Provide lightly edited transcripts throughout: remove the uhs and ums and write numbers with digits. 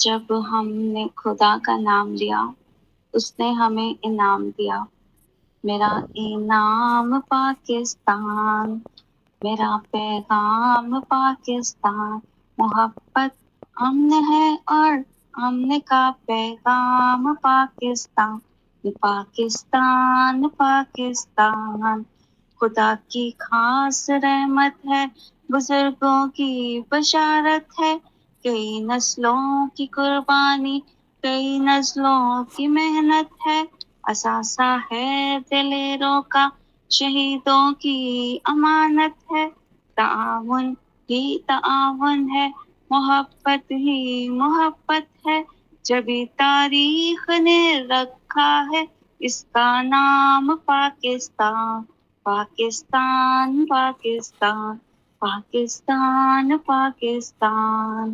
جب ہم نے خدا کا نام لیا اس نے ہمیں انعام دیا. میرا انعام پاکستان، میرا پیغام پاکستان، محبت امن ہے اور امن کا پیغام پاکستان. پاکستان پاکستان خدا کی خاص رحمت ہے، بزرگوں کی بشارت ہے. کئی نسلوں کی قربانی، کئی نسلوں کی محنت ہے. اثاثہ ہے دلیروں کا، شہیدوں کی امانت ہے. تعاون ہی تعاون ہے، محبت ہی محبت ہے. جبھی تاریخ نے رکھا ہے اس کا نام پاکستان. پاکستان پاکستان پاکستان پاکستان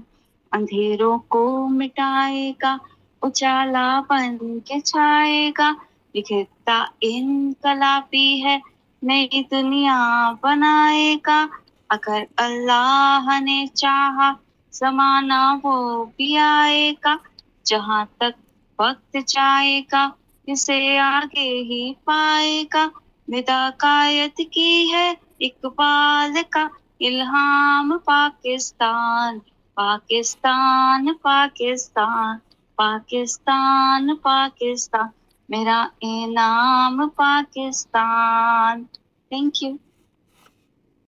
اندھیروں کو مٹائے گا، اجالا بن کے چھائے گا. بکھرتا انقلابی ہے، نئی دنیا بنائے گا. اگر اللہ نے چاہا زمانہ وہ بھی آئے گا. جہاں تک وقت جائے گا اسے آگے ہی پائے گا. ندا قائد کی ہے اقبال کا الہام پاکستان. پاکستان پاکستان پاکستان پاکستان میرا انعام پاکستان. Thank you.